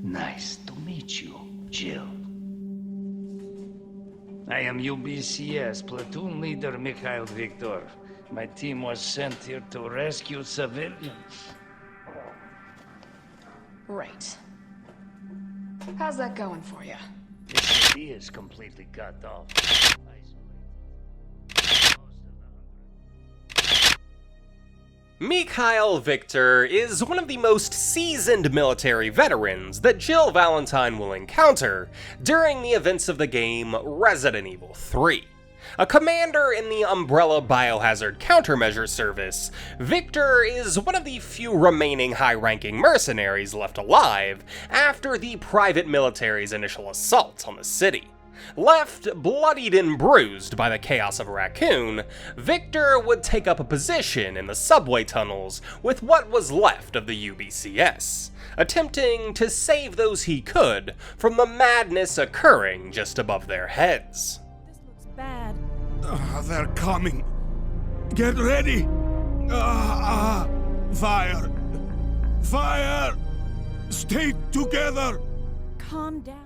Nice to meet you, Jill. I am U.B.C.S. platoon leader Mikhail Viktor. My team was sent here to rescue civilians. Right. How's that going for you? The city is completely cut off. Mikhail Viktor is one of the most seasoned military veterans that Jill Valentine will encounter during the events of the game Resident Evil 3. A commander in the Umbrella Biohazard Countermeasure service, Viktor is one of the few remaining high-ranking mercenaries left alive after the private military's initial assault on the city. Left bloodied and bruised by the chaos of Raccoon, Viktor would take up a position in the subway tunnels with what was left of the U.B.C.S., attempting to save those he could from the madness occurring just above their heads. This looks bad. They're coming. Get ready. Fire. Fire. Stay together. Calm down.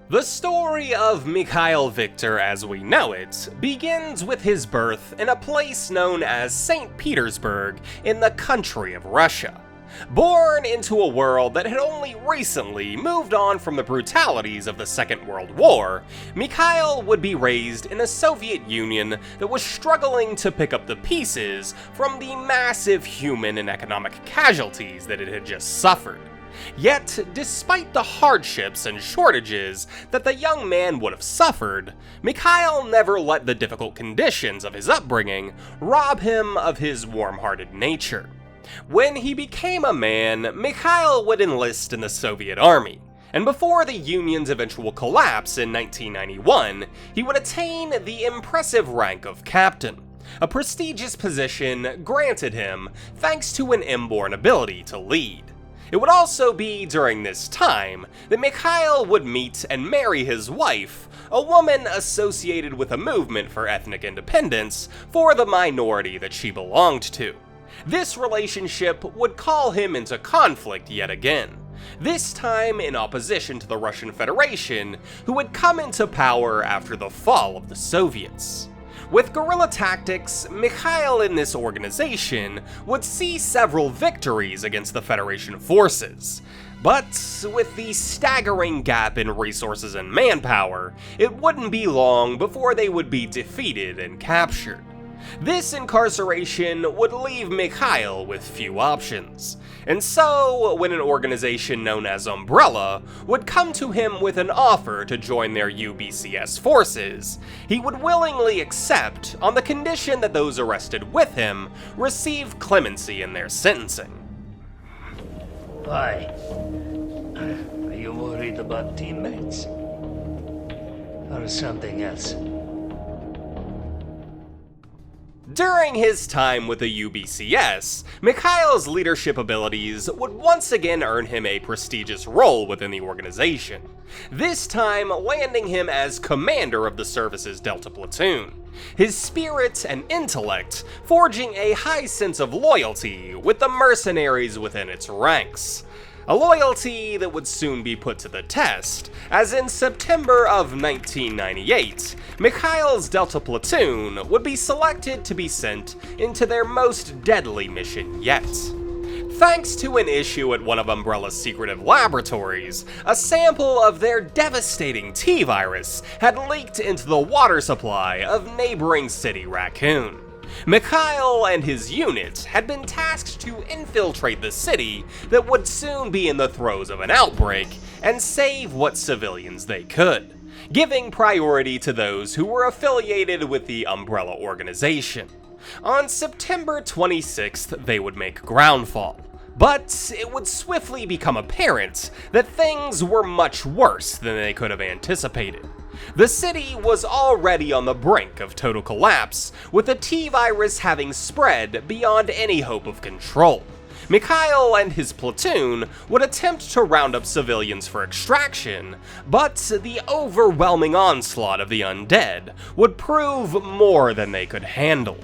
The story of Mikhail Viktor as we know it begins with his birth in a place known as St. Petersburg in the country of Russia. Born into a world that had only recently moved on from the brutalities of the Second World War, Mikhail would be raised in a Soviet Union that was struggling to pick up the pieces from the massive human and economic casualties that it had just suffered. Yet, despite the hardships and shortages that the young man would have suffered, Mikhail never let the difficult conditions of his upbringing rob him of his warm-hearted nature. When he became a man, Mikhail would enlist in the Soviet Army, and before the Union's eventual collapse in 1991, he would attain the impressive rank of captain, a prestigious position granted him thanks to an inborn ability to lead. It would also be during this time that Mikhail would meet and marry his wife, a woman associated with a movement for ethnic independence for the minority that she belonged to. This relationship would call him into conflict yet again, this time in opposition to the Russian Federation, who had come into power after the fall of the Soviets. With guerrilla tactics, Mikhail in this organization would see several victories against the Federation forces. But with the staggering gap in resources and manpower, it wouldn't be long before they would be defeated and captured. This incarceration would leave Mikhail with few options, and so when an organization known as Umbrella would come to him with an offer to join their U.B.C.S. forces, he would willingly accept on the condition that those arrested with him receive clemency in their sentencing. Why? Are you worried about teammates? Or something else? During his time with the U.B.C.S., Mikhail's leadership abilities would once again earn him a prestigious role within the organization, this time landing him as commander of the service's Delta Platoon, his spirit and intellect forging a high sense of loyalty with the mercenaries within its ranks. A loyalty that would soon be put to the test, as in September of 1998, Mikhail's Delta Platoon would be selected to be sent into their most deadly mission yet. Thanks to an issue at one of Umbrella's secretive laboratories, a sample of their devastating T-virus had leaked into the water supply of neighboring city Raccoon. Mikhail and his unit had been tasked to infiltrate the city that would soon be in the throes of an outbreak and save what civilians they could, giving priority to those who were affiliated with the Umbrella organization. On September 26th, they would make groundfall, but it would swiftly become apparent that things were much worse than they could have anticipated. The city was already on the brink of total collapse, with the T-virus having spread beyond any hope of control. Mikhail and his platoon would attempt to round up civilians for extraction, but the overwhelming onslaught of the undead would prove more than they could handle.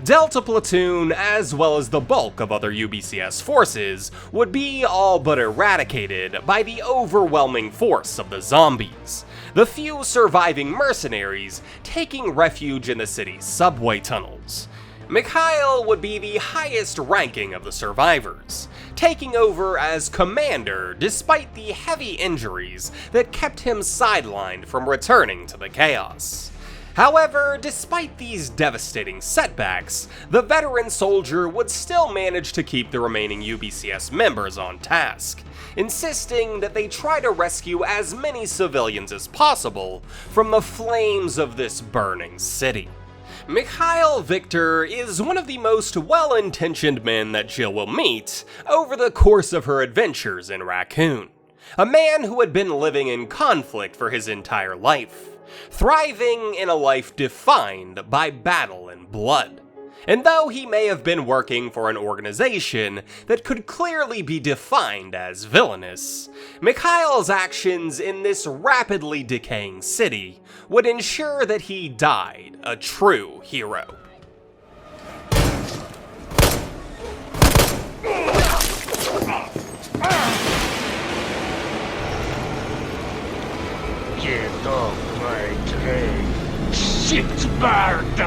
Delta Platoon, as well as the bulk of other U.B.C.S. forces, would be all but eradicated by the overwhelming force of the zombies, the few surviving mercenaries taking refuge in the city's subway tunnels. Mikhail would be the highest ranking of the survivors, taking over as commander despite the heavy injuries that kept him sidelined from returning to the chaos. However, despite these devastating setbacks, the veteran soldier would still manage to keep the remaining U.B.C.S. members on task, insisting that they try to rescue as many civilians as possible from the flames of this burning city. Mikhail Viktor is one of the most well-intentioned men that Jill will meet over the course of her adventures in Raccoon. A man who had been living in conflict for his entire life, thriving in a life defined by battle and blood. And though he may have been working for an organization that could clearly be defined as villainous, Mikhail's actions in this rapidly decaying city would ensure that he died a true hero. Get off my train, shit bird!